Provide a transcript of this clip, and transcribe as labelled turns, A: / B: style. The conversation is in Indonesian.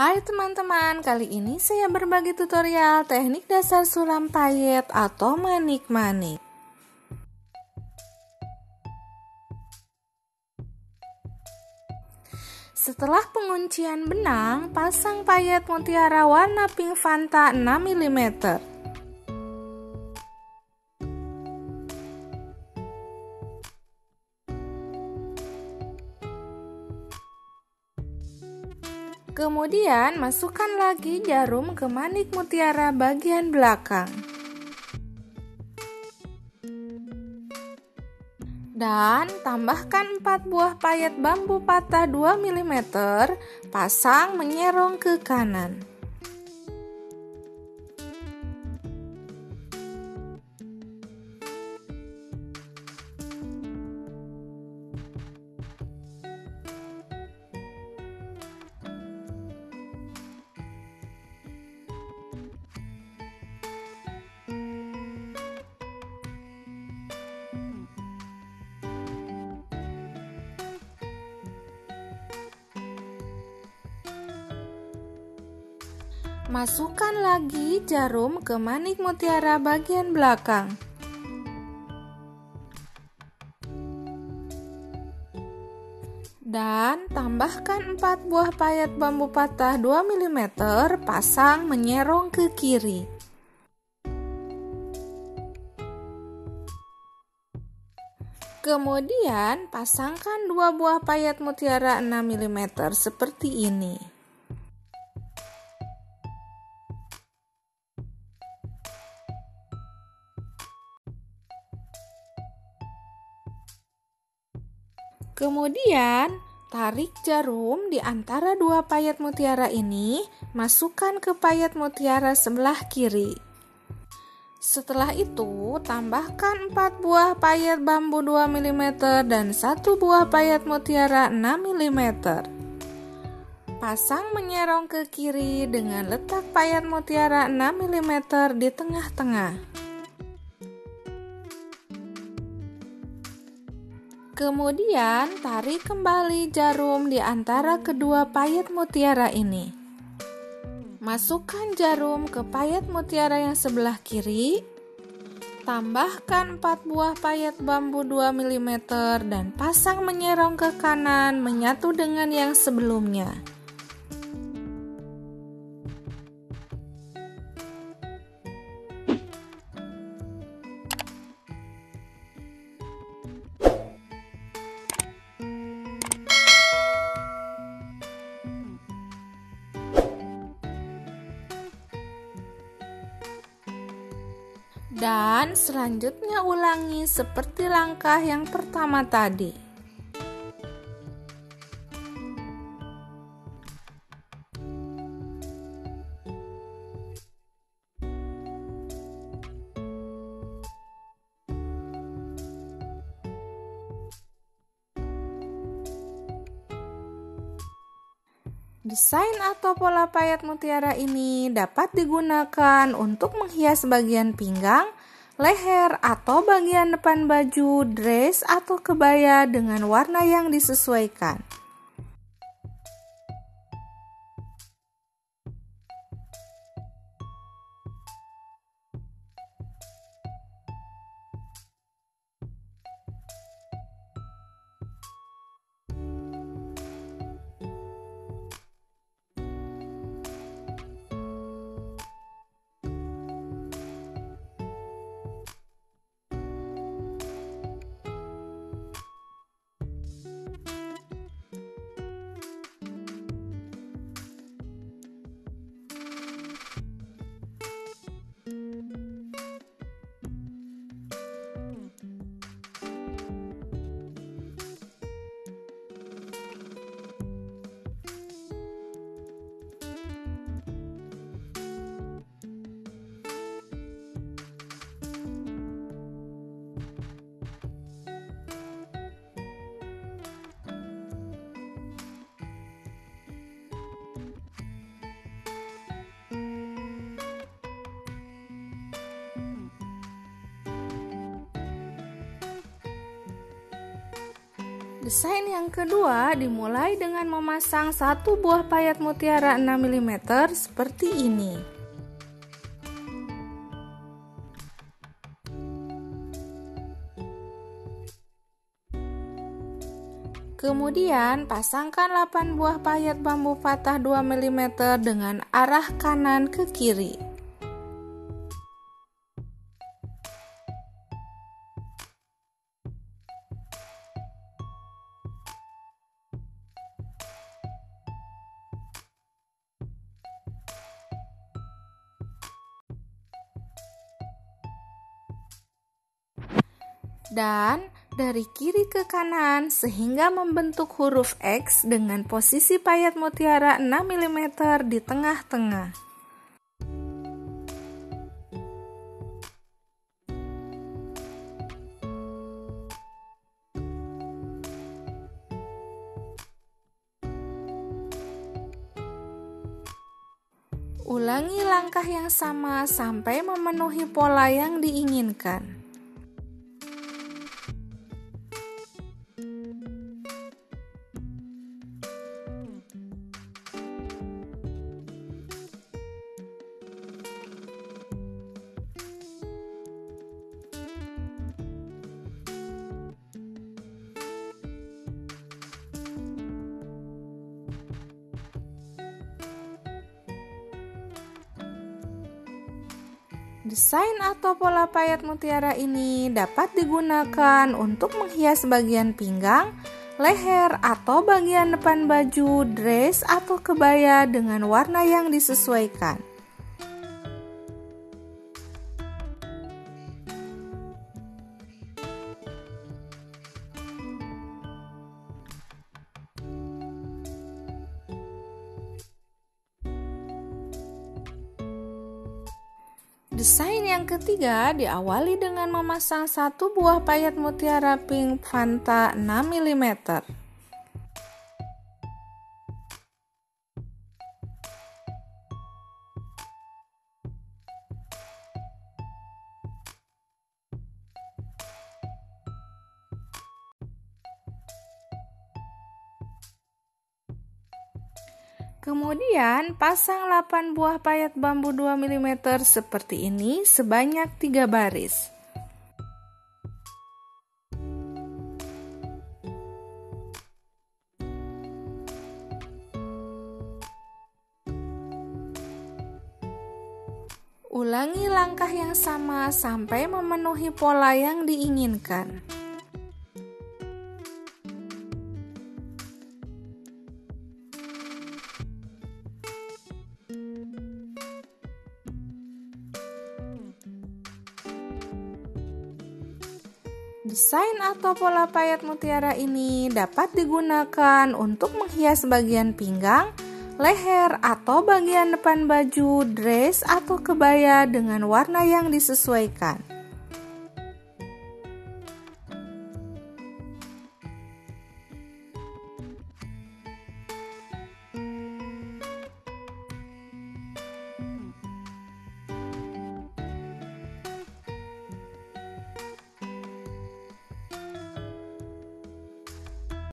A: Hai teman-teman, kali ini saya berbagi tutorial teknik dasar sulam payet atau manik-manik. Setelah penguncian benang, pasang payet mutiara warna pink Fanta 6 mm. Kemudian masukkan lagi jarum ke manik mutiara bagian belakang. Dan tambahkan 4 buah payet bambu patah 2 mm, pasang menyerong ke kanan. Masukkan lagi jarum ke manik mutiara bagian belakang. Dan tambahkan 4 buah payet bambu patah 2 mm, pasang menyerong ke kiri. Kemudian pasangkan 2 buah payet mutiara 6 mm seperti ini. Kemudian, tarik jarum di antara 2 payet mutiara ini, masukkan ke payet mutiara sebelah kiri. Setelah itu, tambahkan 4 buah payet bambu 2 mm dan 1 buah payet mutiara 6 mm. Pasang menyerong ke kiri dengan letak payet mutiara 6 mm di tengah-tengah. Kemudian tarik kembali jarum di antara kedua payet mutiara ini. Masukkan jarum ke payet mutiara yang sebelah kiri. Tambahkan 4 buah payet bambu 2 mm dan pasang menyerong ke kanan menyatu dengan yang sebelumnya. Dan selanjutnya ulangi seperti langkah yang pertama tadi. Desain atau pola payet mutiara ini dapat digunakan untuk menghias bagian pinggang, leher, atau bagian depan baju, dress, atau kebaya dengan warna yang disesuaikan. Desain yang kedua dimulai dengan memasang satu buah payet mutiara 6 mm seperti ini. Kemudian pasangkan 8 buah payet bambu patah 2 mm dengan arah kanan ke kiri. Dan dari kiri ke kanan sehingga membentuk huruf X dengan posisi payet mutiara 6 mm di tengah-tengah. Ulangi langkah yang sama sampai memenuhi pola yang diinginkan. Desain atau pola payet mutiara ini dapat digunakan untuk menghias bagian pinggang, leher, atau bagian depan baju, dress, atau kebaya dengan warna yang disesuaikan. Desain yang ketiga diawali dengan memasang satu buah payet mutiara pink Fanta 6 mm. Kemudian pasang 8 buah payet bambu 2 mm seperti ini sebanyak 3 baris. Ulangi langkah yang sama sampai memenuhi pola yang diinginkan. Desain atau pola payet mutiara ini dapat digunakan untuk menghias bagian pinggang, leher, atau bagian depan baju, dress, atau kebaya dengan warna yang disesuaikan.